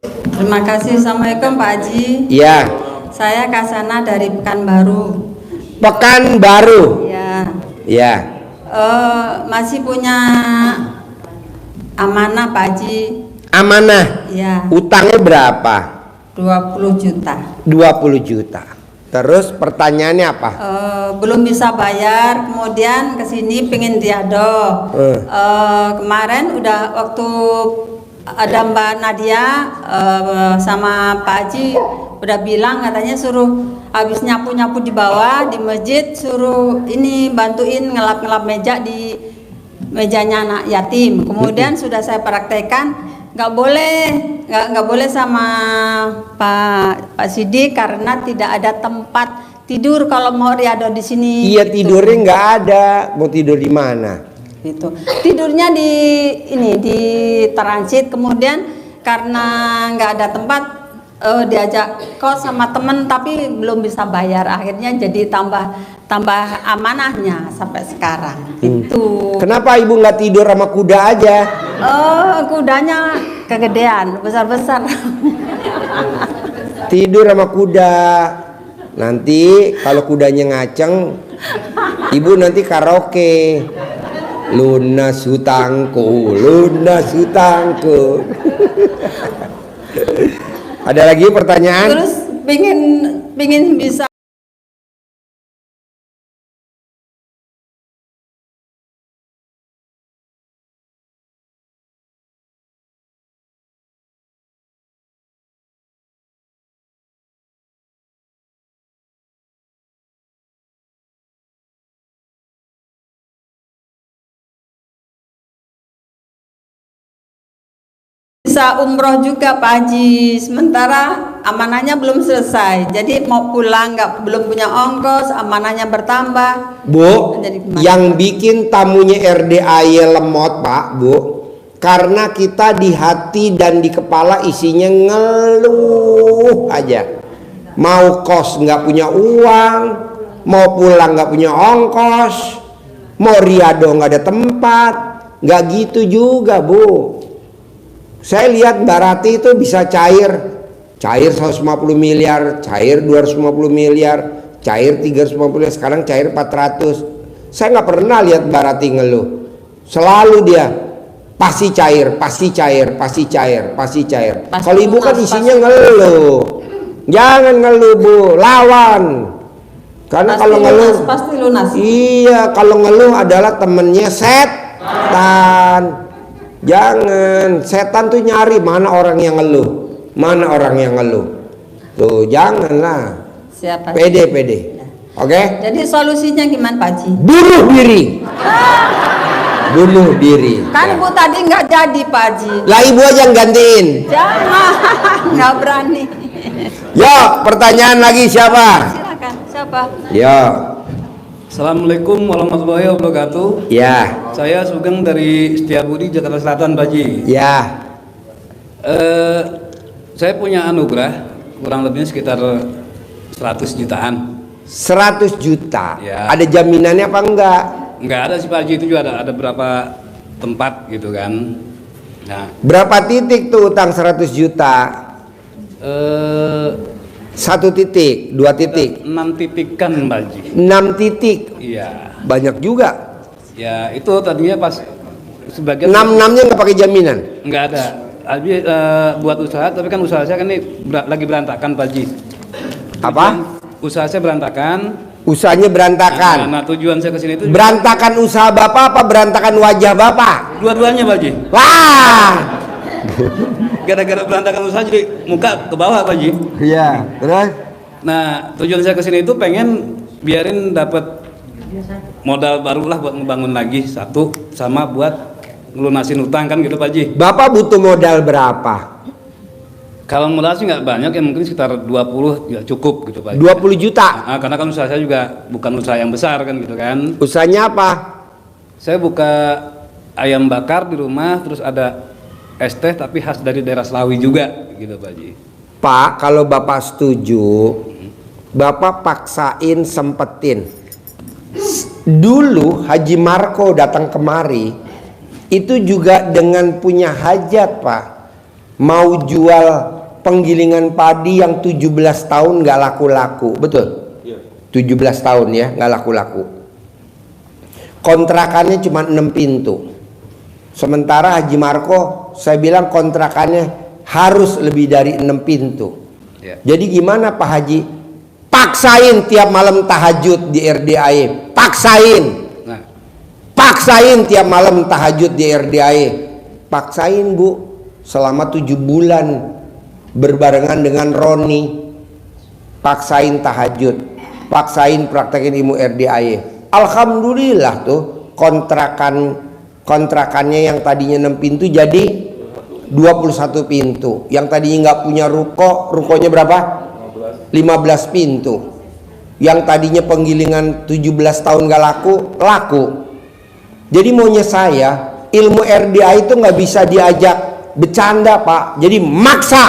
Terima kasih. Assalamualaikum Pak Haji. Iya. Saya Kasana dari Pekanbaru. Pekanbaru. Ya. Ya. Masih punya amanah Pak Haji. Amanah. Ya. Utangnya berapa? 20 juta. 20 juta. Terus pertanyaannya apa? Belum bisa bayar, kemudian kesini pengen diado. Kemarin udah waktu ada Mbak Nadia sama Pak Haji udah bilang katanya suruh habis nyapu-nyapu di bawah di masjid, suruh ini bantuin ngelap-ngelap meja di mejanya anak yatim. Kemudian sudah saya praktekkan, nggak boleh sama Pak Sidik karena tidak ada tempat tidur kalau mau riado di sini. Iya, gitu. tidurnya nggak ada. Mau tidur di mana? Gitu. Tidurnya di transit, kemudian karena nggak ada tempat diajak kos sama temen tapi belum bisa bayar, akhirnya jadi tambah amanahnya sampai sekarang. Itu. Kenapa ibu nggak tidur sama kuda aja? Kudanya kegedean, besar-besar. Tidur sama kuda. Nanti kalau kudanya ngaceng, ibu nanti karaoke. Lunas hutangku, lunas hutangku. Ada lagi pertanyaan? Terus pingin bisa umroh juga Pak Haji, sementara amanahnya belum selesai, jadi mau pulang belum punya ongkos, amanahnya bertambah. Bu, yang bikin tamunya RDAY lemot Pak, Bu, karena kita di hati dan di kepala isinya ngeluh aja. Mau kos nggak punya uang, mau pulang nggak punya ongkos, mau riado nggak ada tempat. Nggak gitu juga Bu. Saya lihat Mbak Rati itu bisa cair 150 miliar, cair 250 miliar, cair 350 miliar, sekarang cair 400. Saya nggak pernah lihat Mbak Rati ngeluh. Selalu dia pasti cair, pasti cair, pasti cair, pasti cair. Kalau ibu kan isinya ngeluh. Jangan ngeluh Bu, lawan. Karena kalau ngeluh pasti lunas. Iya, kalau ngeluh adalah temennya setan. Jangan, setan tuh nyari mana orang yang ngeluh, mana orang yang ngeluh. Tuh janganlah. Siapa? Pede. Oke? Jadi solusinya gimana Pak Haji? Bunuh diri. Bunuh diri. Kan Bu tadi nggak jadi Pak Haji. Lah ibu aja yang gantiin. Jangan, nggak berani. Yo, pertanyaan lagi siapa? Silakan, siapa? Yo. Assalamualaikum warahmatullahi wabarakatuh. Ya. Saya Sugeng dari Setiabudi, Jakarta Selatan, Pak Haji. Ya. Saya punya anugerah kurang lebihnya sekitar 100 jutaan. 100 juta. Ya. Ada jaminannya apa enggak? Enggak ada sih Pak Haji, itu juga ada berapa tempat gitu kan. Nah, Berapa titik tuh utang 100 juta? 1 titik, 2 titik, 6 titikan Pak Haji. 6 titik. Iya. Banyak juga. Ya itu tadinya pas sebagian 6-6-nya nggak pakai jaminan. enggak ada. Haji buat usaha, tapi kan usaha saya kan ini lagi berantakan Pak Haji. Apa? Usaha saya berantakan. Usahanya berantakan. Nah, tujuan saya kesini itu Berantakan usaha Bapak apa berantakan wajah Bapak? dua-duanya Pak Haji. Wah. Gara-gara berantakan usaha jadi muka ke bawah Pak Haji. Iya, terus? Nah, tujuan saya kesini itu pengen biarin dapat modal barulah buat ngebangun lagi satu, sama buat ngelunasin utang kan gitu Pak Haji. Bapak butuh modal berapa? Kalau modal sih nggak banyak ya, mungkin sekitar 20 ya cukup gitu Pak Haji. 20 juta. Nah, karena kan usaha saya juga bukan usaha yang besar kan gitu kan. Usahanya apa? Saya buka ayam bakar di rumah, terus ada es teh tapi khas dari daerah Selawi juga gitu Pak Haji. Pak, kalau Bapak setuju, Bapak paksain sempetin. Dulu Haji Marco datang kemari itu juga dengan punya hajat Pak. mau jual penggilingan padi yang 17 tahun nggak laku-laku, betul? 17 tahun ya nggak laku-laku. Kontrakannya cuma 6 pintu. Sementara Haji Marco saya bilang kontrakannya harus lebih dari 6 pintu. Jadi gimana Pak Haji? Paksain tiap malam tahajud di RDAE. Paksain tiap malam tahajud di RDAE. Paksain Bu, selama 7 bulan berbarengan dengan Roni. Paksain tahajud, paksain praktekin ilmu RDAE. Alhamdulillah tuh kontrakannya yang tadinya 6 pintu jadi 21 pintu. Yang tadinya nggak punya rukonya berapa? 15 pintu. Yang tadinya penggilingan 17 tahun nggak laku. Jadi maunya saya, ilmu RDA itu nggak bisa diajak bercanda Pak. Jadi maksa,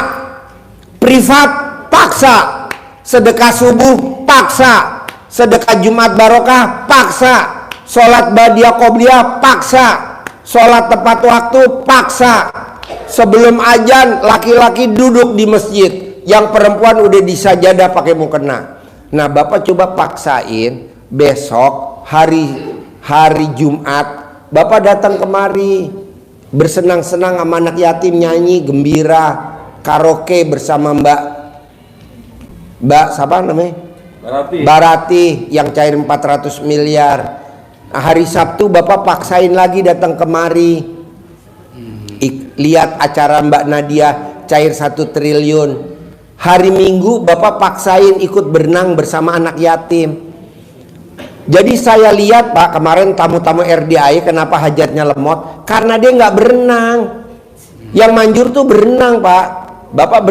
privat paksa, sedekah subuh paksa, sedekah Jumat barokah paksa, sholat badiah qobliyah paksa, sholat tepat waktu paksa. Sebelum azan laki-laki duduk di masjid, yang perempuan udah disajadah pakai mukena. Nah Bapak coba paksain besok hari Jumat Bapak datang kemari, bersenang-senang sama anak yatim, nyanyi gembira, karaoke bersama Mbak siapa namanya? Barati yang cair 400 miliar. Nah, hari Sabtu Bapak paksain lagi datang kemari, lihat acara Mbak Nadia cair 1 triliun. Hari Minggu Bapak paksain ikut berenang bersama anak yatim. Jadi saya lihat Pak, kemarin tamu-tamu RDAE kenapa hajatnya lemot? Karena dia nggak berenang. Yang manjur tuh berenang Pak. Bapak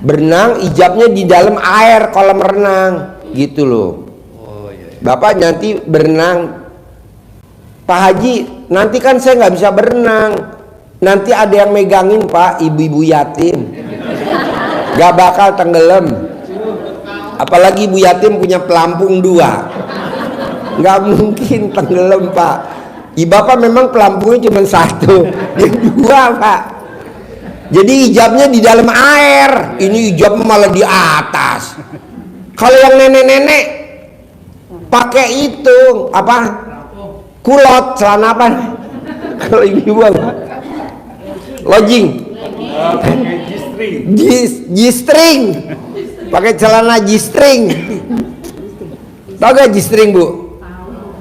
berenang ijabnya di dalam air kolam renang gitu loh. Bapak nanti berenang, Pak Haji nanti kan saya nggak bisa berenang, nanti ada yang megangin Pak, ibu-ibu yatim gak bakal tenggelam. Apalagi ibu yatim punya pelampung 2, nggak mungkin tenggelam Pak. Bapak memang pelampungnya cuma 1, yang 2 Pak. Jadi ijabnya di dalam air, ini ijabnya malah di atas. Kalau yang nenek-nenek pakai itu apa? Kulot, celana apa? Kalau ibu-ibu apa? Lodging. G-string. Pakai celana G-string. Tahu gak G-string Bu?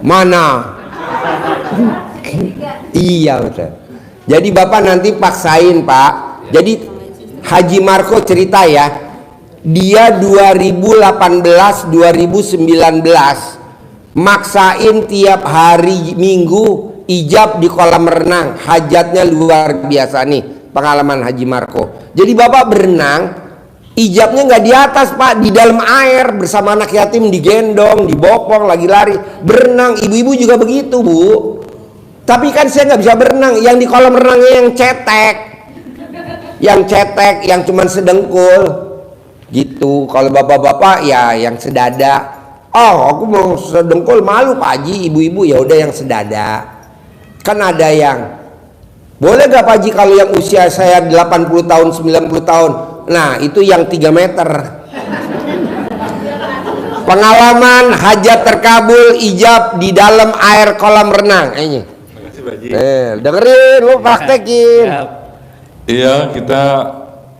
Mana? Iya betul. Jadi Bapak nanti paksain Pak. Jadi Haji Marco cerita ya, dia 2018 2019 maksain tiap hari Minggu ijab di kolam renang. Hajatnya luar biasa nih pengalaman Haji Marco. Jadi Bapak berenang, ijabnya nggak di atas Pak, di dalam air bersama anak yatim, digendong, dibopong, lagi lari berenang. Ibu-ibu juga begitu Bu. Tapi kan saya nggak bisa berenang, yang di kolam renangnya yang cetek, yang cuman sedengkul gitu. Kalau bapak-bapak ya yang sedada. Oh aku mau sedengkul malu Pak Haji, ibu-ibu ya udah yang sedada. Kan ada yang boleh gak Pak Haji kalau yang usia saya 80 tahun 90 tahun, nah itu yang 3 meter. Pengalaman hajat terkabul ijab di dalam air kolam renang ini. Dengerin lu praktekin. Iya, kita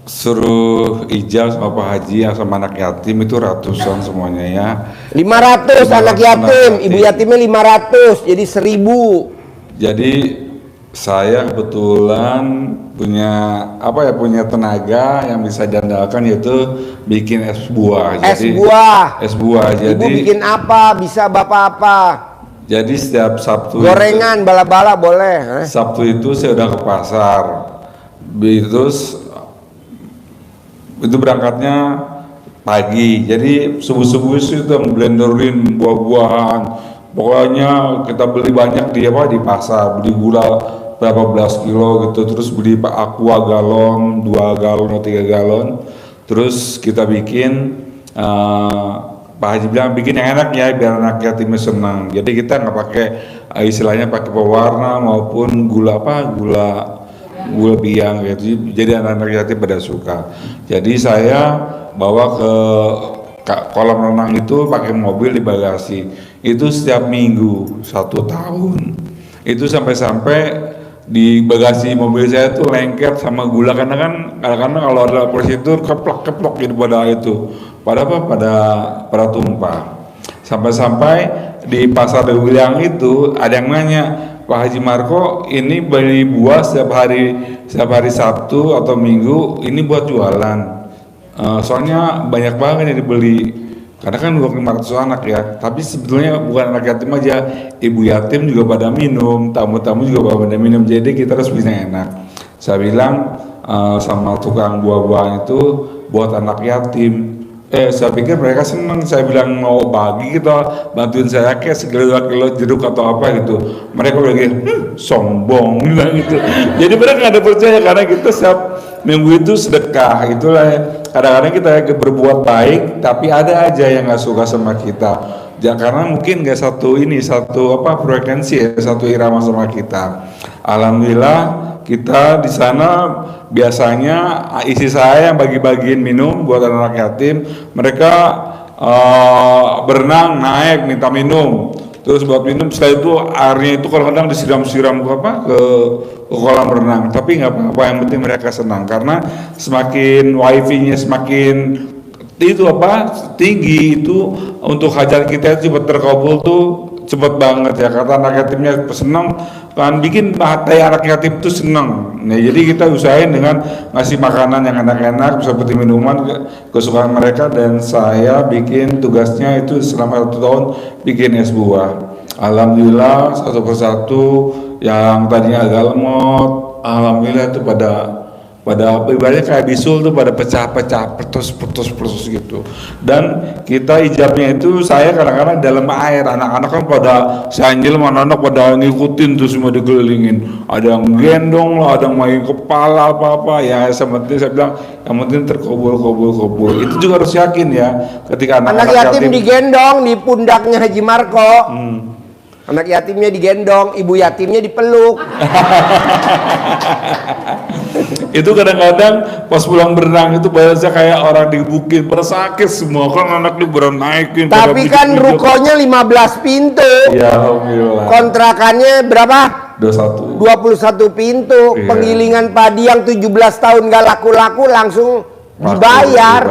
suruh ijab sama Pak Haji yang sama anak yatim itu ratusan semuanya ya. 500 anak yatim, ibu yatimnya 500, jadi 1000. Jadi saya kebetulan punya punya tenaga yang bisa diandalkan, yaitu bikin es buah. Es buah. Jadi Ibu bikin apa? Bisa Bapak apa? Jadi setiap Sabtu gorengan, bala-bala boleh. Sabtu itu saya udah ke pasar. Terus itu berangkatnya pagi, jadi subuh-subuh itu udah blenderin buah-buahan. Pokoknya kita beli banyak di pasar, beli gula berapa belas kilo gitu, terus beli aqua galon 2 galon atau 3 galon, terus kita bikin. Pak Haji bilang bikin yang enak ya biar anak yatimnya senang. Jadi kita nggak pakai istilahnya pakai pewarna maupun gula gula biang gitu. Jadi anak-anak yatim pada suka. Jadi saya bawa ke kolam renang itu pakai mobil di bagasi. Itu setiap minggu 1 tahun. Itu sampai-sampai di bagasi mobil saya tuh lengket sama gula, karena kan kadang-kadang kalau ada prosedur keplok-keplok gitu pada itu. Pada apa? Pada tumpah. Sampai-sampai di pasar Dewilang itu ada yang nanya, Pak Haji Marco, ini beli buah setiap hari Sabtu atau Minggu ini buat jualan. Soalnya banyak banget yang dibeli. Karena kan 500 anak ya, tapi sebetulnya bukan anak yatim aja, ibu yatim juga pada minum, tamu-tamu juga pada minum, jadi kita harus bisa enak. Saya bilang sama tukang buah-buahan itu buat anak yatim. Saya pikir mereka senang. Saya bilang mau bagi kita, bantuin saya kayak sekilo 2 kilo jeruk atau apa gitu. Mereka lagi sombong bilang gitu. Jadi mereka nggak ada percaya karena kita setiap minggu itu sedekah. Itulah kadang-kadang kita berbuat baik, tapi ada aja yang nggak suka sama kita. Ya karena mungkin nggak satu frekuensi ya, satu irama sama kita. Alhamdulillah kita di sana biasanya isi saya yang bagi-bagiin minum buat anak yatim. Mereka berenang naik minta minum, terus buat minum. Setelah itu airnya itu kadang-kadang disiram-siram ke kolam renang. Tapi nggak apa-apa, yang penting mereka senang karena semakin wifi-nya semakin tinggi itu untuk hajat kita cepat terkabul tuh cepat banget ya. Kata anak yatimnya senang kan, bikin hati anak yatim itu senang. Nah jadi kita usahain dengan ngasih makanan yang enak-enak seperti minuman kesukaan mereka, dan saya bikin tugasnya itu selama 1 tahun bikin es buah. Alhamdulillah satu persatu yang tadinya agak lemot, alhamdulillah itu pada ibaratnya kayak bisul tuh pada pecah-pecah, putus gitu. Dan kita ijabnya itu saya kadang-kadang dalam air, anak-anak kan pada sanjil, anak-anak pada ngikutin tuh semua dikelilingin. Ada yang gendong lah, ada yang main kepala apa-apa ya. Saya bilang yang penting terkubul. Itu juga harus yakin ya, ketika anak yatim digendong di pundaknya Haji Marco. Anak yatimnya digendong, ibu yatimnya dipeluk. Itu kadang-kadang pas pulang berenang itu bahasa kayak orang dibukin, pada sakit semua kan, anak berenang naikin. Tapi kan rukonya 15 pintu. Ya alhamdulillah. Kontrakannya berapa? 21 pintu. Iya. Penggilingan padi yang 17 tahun gak laku-laku langsung dibayar.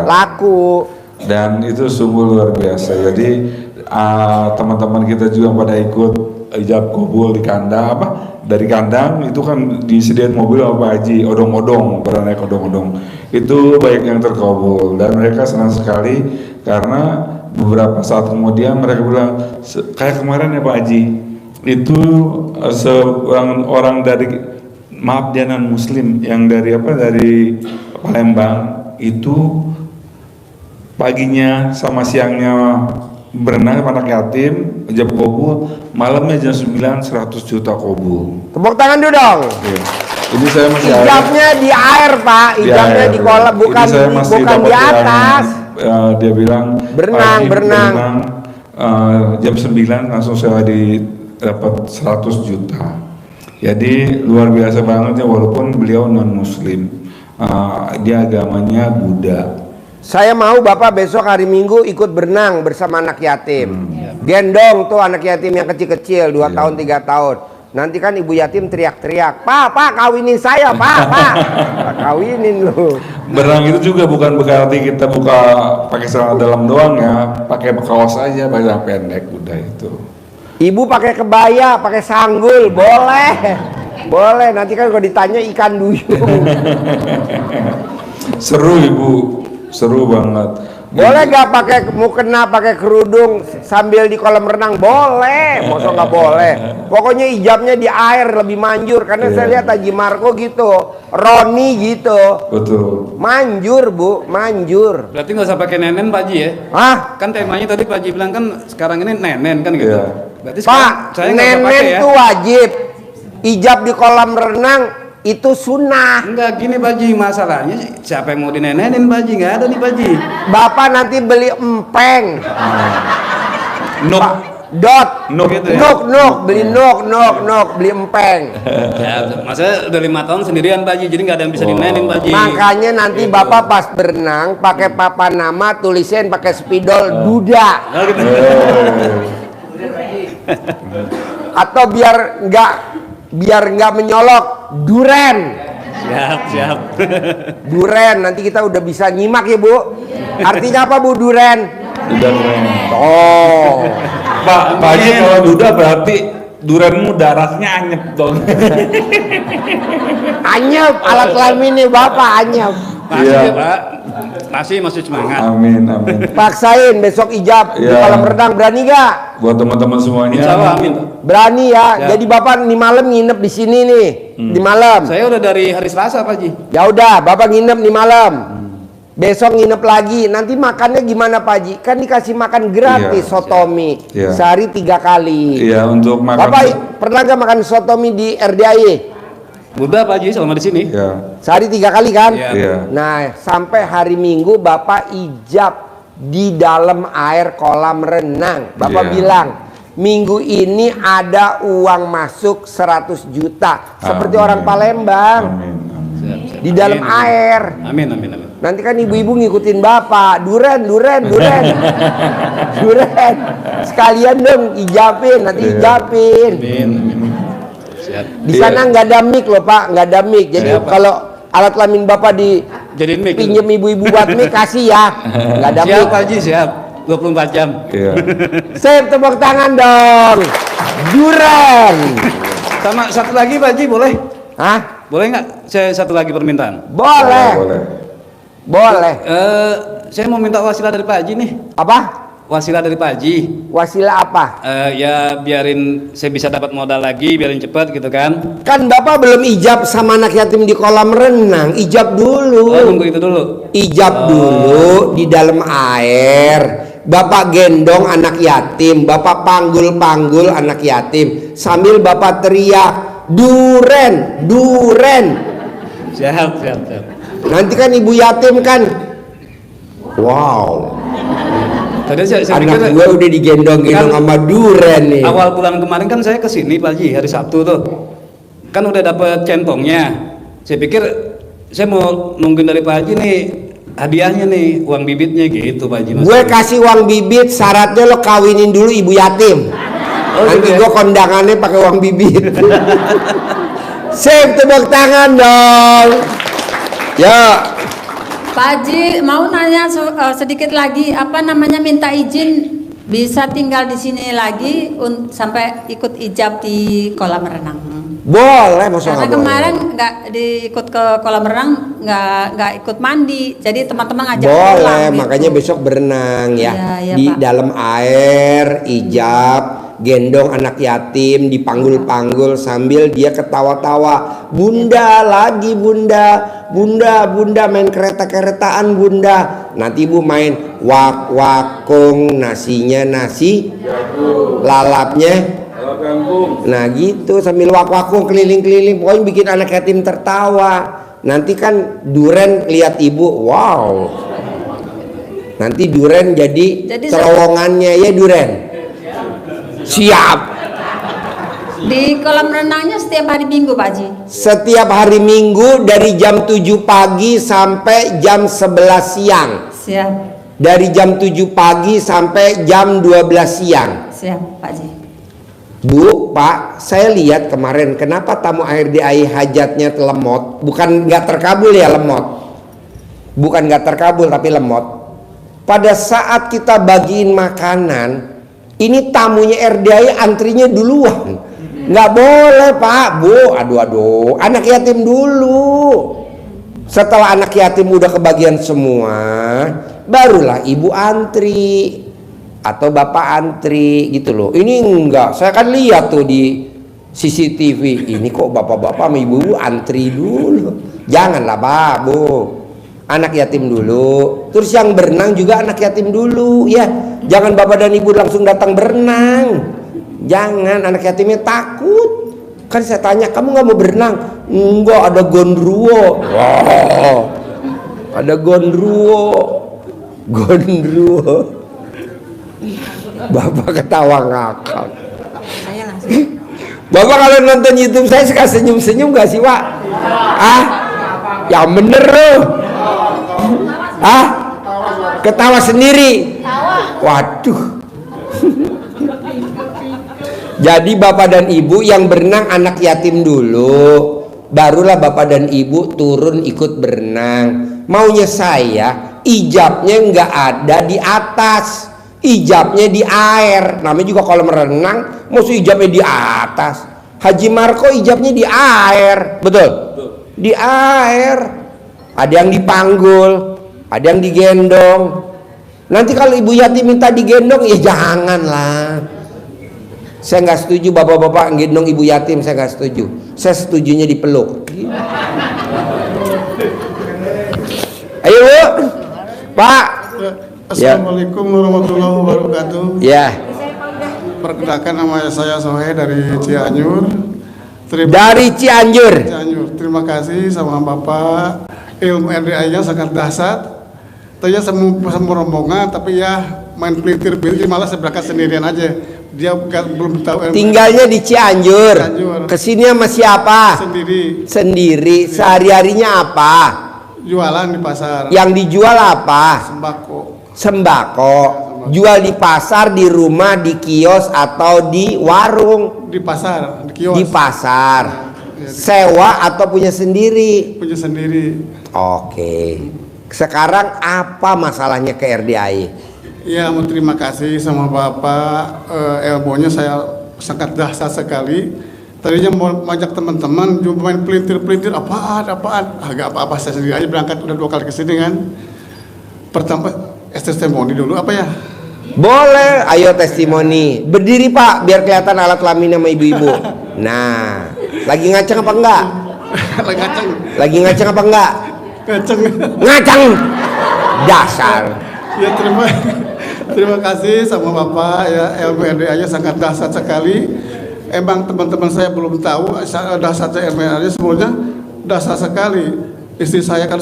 Laku. Dan itu sungguh luar biasa. Jadi teman-teman kita juga pada ikut ijab kabul di kandang dari kandang itu kan disediain mobil sama Pak Haji, odong-odong, pada naik odong-odong. Itu baik yang terkabul dan mereka senang sekali karena beberapa saat kemudian mereka bilang kayak kemarin ya Pak Haji, itu seorang orang dari dia non muslim yang dari Palembang itu paginya sama siangnya berenang sama anak yatim, ijab kabul, malamnya jam 9 100 juta kabul. Tepuk tangan dulu dong. Iya. Ini saya masih ijabnya di air Pak, ijabnya di kolam, bukan di atas. Dia bilang berenang jam 9 langsung saya dapat 100 juta. Jadi luar biasa banget ya, walaupun beliau non muslim, dia agamanya Buddha. Saya mau Bapak besok hari Minggu ikut berenang bersama anak yatim. Gendong tuh anak yatim yang kecil-kecil 2 tahun 3 tahun. Nanti kan ibu yatim teriak-teriak, Pak kawinin saya, Pak kawinin lu. Berenang itu juga bukan berarti kita buka pakai celana dalam doang ya, pakai kaos aja, pakai celana pendek udah itu. Ibu pakai kebaya, pakai sanggul, boleh. Nanti kan kalau ditanya ikan duyung. Seru Ibu. Seru banget. Boleh gak pakai mukena, pakai kerudung sambil di kolam renang? Boleh, masa nggak boleh? Pokoknya ijabnya di air lebih manjur, karena saya lihat Haji Marco gitu, Roni gitu. Betul. Manjur Bu, manjur. Berarti nggak usah pakai nenen Pak Haji ya? Kan temanya tadi Pak Haji bilang kan sekarang ini nenen kan gitu. Berarti Pak, saya nggak usah nenen pakai ya? tuh wajib. Ijab di kolam renang itu sunnah. Enggak gini Pak Haji, masalahnya siapa yang mau dinenenin Pak Haji? Nggak ada nih Pak Haji. Bapak nanti beli empeng. Nuk gitu ya? Nuk, beli nuk, beli empeng. Ya, maksudnya udah 5 tahun sendirian Pak Haji, jadi nggak ada yang bisa dimainin Pak Haji. Makanya nanti Bapak pas berenang pakai papan nama, tulisin pakai spidol Duda. Oh, gitu. Atau biar nggak menyolok, Duren. Siap. Duren, nanti kita udah bisa nyimak ya Bu. Artinya apa Bu Duren? Udah keren. Oh, Pak Haji kalau duda berarti durenmu darahnya anyep dong. anyep alat kelaminnya Bapak anyep. Masih Iya. ya, Pak. Masih semangat. Amin. Paksain besok ijab di Iya. kolam renang, berani gak? Buat teman-teman semuanya. Insya Allah amin. Berani ya. Ya. Jadi Bapak nih malam nginep di sini nih, di malam. Saya udah dari hari Selasa Pak Haji. Ya udah, Bapak nginep nih malam. Besok nginep lagi. Nanti makannya gimana Pak Haji? Kan dikasih makan gratis Iya. sotomi. Iya. Sehari 3 kali. Iya, untuk makan. Bapak pernah gak makan sotomi di RDAY? Udah Pak Haji selama di sini. Iya. Sehari 3 kali kan? Iya. Iya. Nah, sampai hari Minggu Bapak ijab di dalam air kolam renang. Bapak Iya. bilang, minggu ini ada uang masuk 100 juta. Seperti Amin. orang Palembang. Amin. Di dalam air. Amin. Nanti kan ibu-ibu ngikutin Bapak. Duren. Duren. Sekalian dong ijabin, nanti Iya. ijabin. Amin. Siap. Di sana nggak ada mic loh Pak, nggak ada mic. Jadi Iya, Pak. kalau alat kelamin Bapak Jadiin mic. pinjem ibu-ibu buat mic kasih ya. Nggak ada Siap mic. Pak Haji, siap. 24 jam. Iya. Sip, tepuk tangan dong. Duren. Sama satu lagi Pak Haji, boleh? Hah? Boleh nggak? Saya satu lagi permintaan. Boleh. Boleh. Saya mau minta wasilah dari Pak Haji nih. Apa? Wasilah dari Pak Haji. Wasilah apa? Ya biarin saya bisa dapat modal lagi, biarin cepat gitu kan. Kan Bapak belum ijab sama anak yatim di kolam renang. Ijab dulu. Oh, tunggu itu dulu. Ijab dulu di dalam air. Bapak gendong anak yatim, Bapak panggul anak yatim sambil Bapak teriak, Duren. Siap. Nanti kan ibu yatim kan, wow, Tadi saya anak pikir gue udah digendong-gendong kan sama Duren nih. awal bulan kemarin kan saya kesini Pak Haji, hari Sabtu tuh. Kan udah dapet centongnya. Saya pikir saya mau nungguin dari Pak Haji nih hadiahnya nih, uang bibitnya gitu Pak Haji. Gue kasih uang bibit, syaratnya lo kawinin dulu ibu yatim. Oh, Nanti gitu ya? gue kondangannya pakai uang bibit. Sip, tepuk tangan dong. Ya. Pak Haji mau nanya sedikit lagi, apa namanya minta izin bisa tinggal di sini lagi sampai ikut ijab di kolam renang. Boleh, maksudnya Karena kemarin nggak diikut ke kolam renang, nggak ikut mandi, jadi teman-teman ngajak pulang. boleh, gitu. makanya besok berenang ya, Iya, di Pak. dalam air, ijab, gendong anak yatim, dipanggul-panggul sambil dia ketawa-tawa, bunda lagi bunda main kereta-keretaan bunda. Nanti ibu main wakung, nasinya nasi, lalapnya. Nah gitu sambil wakung keliling-keliling, pokoknya bikin anak yatim tertawa. Nanti kan Duren lihat ibu, wow. Nanti Duren jadi terowongannya ya Duren. Siap. Di kolam renangnya setiap hari Minggu Pak Haji. Setiap hari Minggu dari jam 7 pagi sampai jam 11 siang. Siap, Dari jam 7 pagi sampai jam 12 siang. siap Pak Haji. Bu, Pak, saya lihat kemarin kenapa tamu RDAY hajatnya lemot. Bukan nggak terkabul ya lemot. Bukan nggak terkabul tapi lemot. Pada saat kita bagiin makanan, ini tamunya RDAY antrinya duluan. Nggak boleh Pak, Bu, aduh, anak yatim dulu. Setelah anak yatim udah kebagian semua, barulah ibu antri atau bapak antri gitu loh. Ini enggak, saya kan lihat tuh di CCTV, ini kok bapak-bapak sama ibu antri dulu. Janganlah Pak, Bu, anak yatim dulu. Terus yang berenang juga anak yatim dulu ya. Jangan bapak dan ibu langsung datang berenang. Jangan, anak yatimnya takut. Kan saya tanya, kamu nggak mau berenang? Enggak, ada gondruwo. Wow, ada gondruwo. Bapak ketawa ngakak. Saya langsung. Bapak kalau nonton YouTube saya suka senyum-senyum gak sih, Pak? Ah? Ya bener loh. Ah? Ketawa sendiri. Waduh. Jadi bapak dan ibu yang berenang anak yatim dulu, barulah bapak dan ibu turun ikut berenang. Maunya saya ijabnya nggak ada di atas, ijabnya di air. Namanya juga kalau merenang, maksud ijabnya di atas. Haji Marco ijabnya di air, betul? Di air. Ada yang dipanggul, ada yang digendong. Nanti kalau ibu yatim minta digendong, ya janganlah. Saya nggak setuju bapak-bapak gendong ibu yatim, saya nggak setuju. Saya setujunya dipeluk. Ayo Bu, Pak. Assalamualaikum warahmatullahi wabarakatuh. Ya. Perkenalkan nama saya Sohe dari Cianjur. Dari Cianjur. Terima kasih sama Bapak. Ilmu RDA-nya sangat dahsyat. Tanya semua rombongan, tapi ya main pelintir-pelintir malah saya berangkat sendirian aja. Dia belum tahu ilmu. Tinggalnya di Cianjur. Kesini sama siapa? Sendiri. Sendiri. Sehari-harinya apa? Jualan di pasar. Yang dijual apa? Sembako. Sembako. Jual di pasar, di rumah, di kios atau di warung? Di pasar, di kios. Di pasar. Sewa atau punya sendiri? Punya sendiri. Oke. Sekarang apa masalahnya ke RDAI? Ya, mau terima kasih sama Bapak. Ilmunya saya sangat dahsyat sekali. Tadinya mau ngajak teman-teman cuma main pelintir-pelintir apaan. Agak apa-apa, saya sendiri aja berangkat udah 2 kali ke sini kan. Pertama testimoni dulu apa ya? Boleh, ayo testimoni. Berdiri Pak, biar kelihatan alat kelamin sama ibu-ibu. Nah, lagi ngaceng apa enggak? Lagi ngaceng. Lagi ngaceng apa enggak? Ngaceng. Ngaceng. Dasar. Ya terima kasih sama Bapak ya, ilmu RDA-nya sangat dahsyat sekali. Emang teman-teman saya belum tahu dahsyatnya ilmu RDA sebenarnya dahsyat sekali. Istri saya kan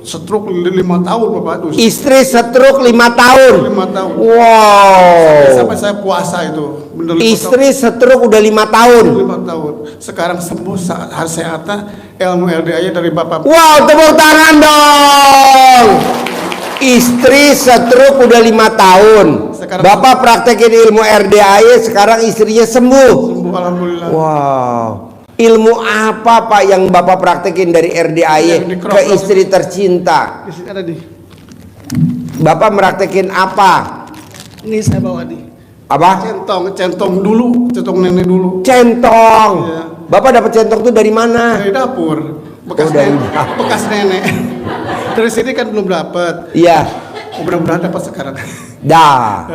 stroke 5 tahun Bapak tuh. Istri stroke 5 tahun. 5 tahun. Wow. Sampai saya puasa itu. Bener, Istri stroke udah 5 tahun. 5 tahun. Sekarang sembuh hari sehatnya ilmu RDA-nya dari Bapak. Wow, tepuk tangan dong. Istri stroke udah 5 tahun. Sekarang Bapak praktekin ilmu RDAI, sekarang istrinya sembuh. Sembuh alhamdulillah. Wow. Ilmu apa Pak yang Bapak praktekin dari RDAI ke istri tercinta? Di sini ada di. Bapak praktekin apa? Ini saya bawa di. Apa? Centong dulu, centong nenek dulu. Centong. Iya. Bapak dapat centong tuh dari mana? Dari dapur. Bekas dari nenek. Bekas nenek. Dari sini kan belum dapat. Iya. Mudah-mudahan dapat sekarang. Dah.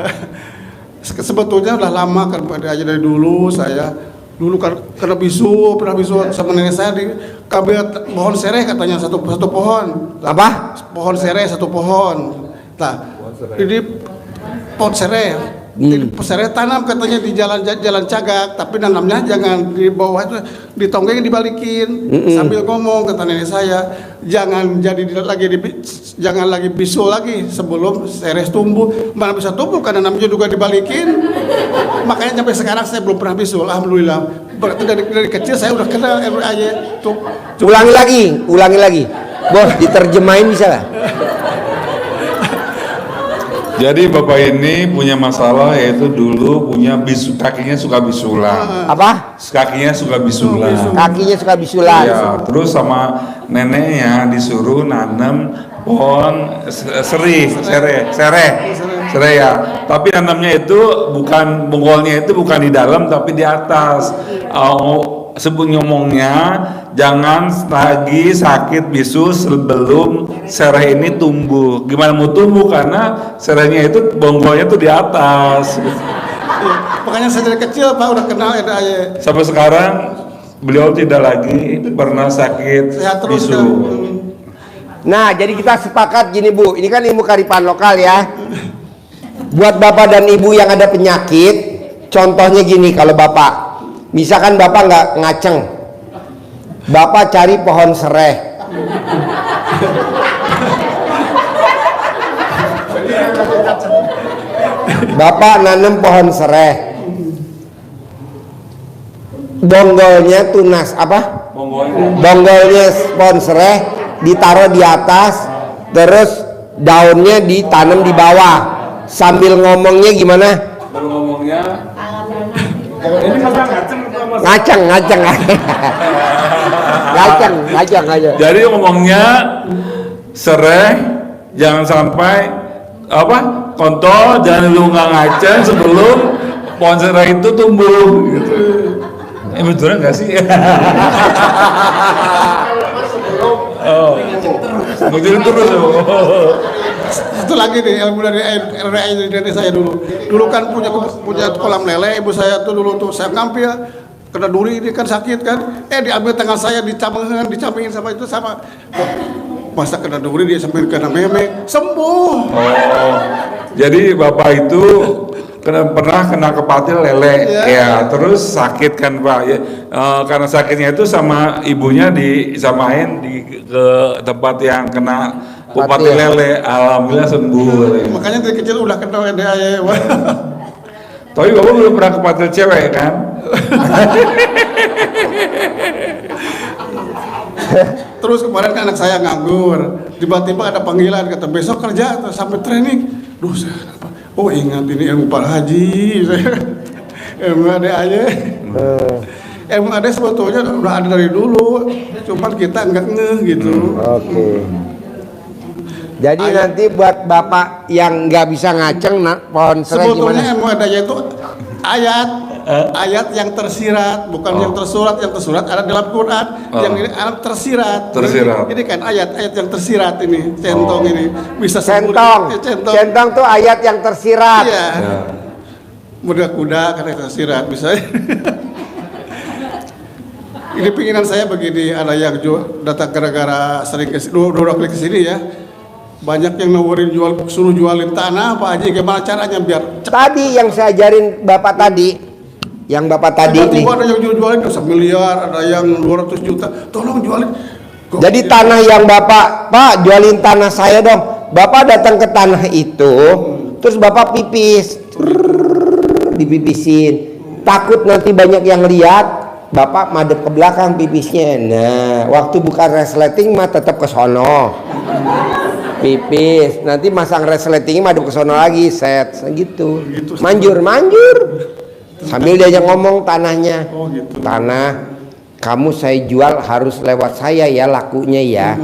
Sebetulnya udah lama kan ada aja dari dulu saya. Dulu kan pernah bisu sama nenek saya di kabel pohon sereh katanya satu pohon. Apa? Pohon sereh satu pohon. Nah, ini pohon sereh. Ini sereh tanam katanya di jalan cagak, tapi nanamnya jangan di bawah itu, di tonggeng dibalikin. Sambil ngomong kata nenek saya, jangan lagi bisul lagi sebelum sereh tumbuh. Mana bisa tumbuh karena namanya juga dibalikin. Makanya sampai sekarang saya belum pernah bisul, alhamdulillah. Berarti dari kecil saya udah kenal aja tuh. Ulangi lagi. Bos, diterjemahin bisa lah. Jadi bapak ini punya masalah, yaitu dulu punya kakinya suka bisulan. Apa? Kakinya suka bisulan. Kakinya suka bisulan. Ya, terus sama neneknya disuruh nanam pohon sereh ya. Tapi nanamnya itu bukan bungkolnya itu bukan di dalam tapi di atas. Sebut ngomongnya jangan lagi sakit bisu sebelum sereh ini tumbuh. Gimana mau tumbuh karena serehnya itu bonggolnya tuh di atas. Ya, makanya saya dari kecil Pak udah kenal aja. Sampai sekarang beliau tidak lagi pernah sakit Sehat terus bisu. kan. Nah, jadi kita sepakat gini Bu, ini kan ilmu kearifan lokal ya. Buat bapak dan ibu yang ada penyakit, contohnya gini kalau bapak. Misalkan bapak nggak ngaceng, bapak cari pohon sereh. Bapak nanam pohon sereh. Bonggolnya tunas apa? Bonggolnya pohon sereh ditaruh di atas, terus daunnya ditanam di bawah. Sambil ngomongnya gimana? Ngomongnya ngacang. jadi ngomongnya sereh, jangan sampai apa kontol, jangan lu nggak ngaceng sebelum pohon sereh itu tumbuh gitu. Betul nggak sih? Oh, betul terus. Satu lagi nih ilmu dari RDA saya dulu. Dulu kan punya kolam lele, ibu saya tuh dulu tuh saya ngambil kena duri ini kan sakit kan. Diambil tangan saya dicampingin sama itu sama. Masa kena duri dia sampai kena memek sembuh. Oh, jadi bapak itu pernah kena kepatil lele, ya terus sakit kan Pak ya, karena sakitnya itu sama ibunya disamain ke tempat yang kena kepatil lele, alhamdulillah sembuh. Makanya dari kecil udah kenal RDA ya. Tapi bapak belum pernah kepatil cewek kan? Terus kemarin kan anak saya nganggur, tiba-tiba ada panggilan kata besok kerja sampai training. Duh, oh ingat ini ilmu Pak Haji, ilmu ada aja. Ilmu ada sebetulnya udah ada dari dulu, cuman kita nggak ngeh gitu. Oke. Jadi nanti buat bapak yang nggak bisa ngaceng pohon sereh gimana? Sebetulnya ilmu adanya itu ayat yang tersirat, bukan yang tersurat. Yang tersurat ada dalam Quran, yang ini tersirat. Ini kan ayat yang tersirat ini, centong ini bisa centong. Centong tuh ayat yang tersirat. Iya. Muda kuda kan tersirat bisa. Ini pinginan saya begini, ada yang datang gara-gara sering dua kali kesini ya. Banyak yang nawarin suruh jualin tanah Pak Haji, gimana caranya biar cepat? Tadi yang saya ajarin Bapak tadi, yang Bapak tadi nih. Ada yang jualin 1 miliar, ada yang 200 juta. Tolong jualin. Jadi tanah yang Bapak, Pak jualin tanah saya dong. Bapak datang ke tanah itu, terus Bapak pipis, dipipisin. Takut nanti banyak yang lihat, Bapak madep ke belakang pipisnya. Nah, waktu buka resleting mah tetap ke sono. Pipis, nanti masang resleting madep ke sono lagi, set gitu. Manjur. Sambil diajak ngomong tanahnya. Tanah kamu saya jual harus lewat saya ya lakunya ya.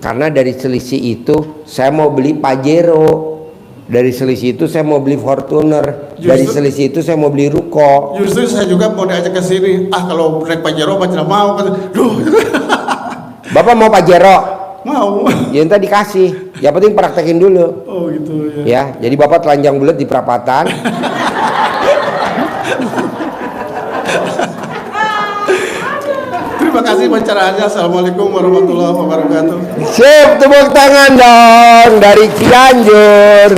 Karena dari selisih itu saya mau beli Pajero. Dari selisih itu saya mau beli Fortuner. Dari selisih itu saya mau beli ruko. Justru saya juga mau diajak ke sini. Kalau naik Pajero Pak tidak mau. Duh. Bapak mau Pajero? Mau. Ya entah dikasih. Yang penting praktekin dulu. Oh gitu ya. Ya, jadi Bapak telanjang bulat di perapatan. Terima kasih pencerahannya. Assalamualaikum warahmatullahi wabarakatuh. Sip, tepuk tangan dong dari Cianjur.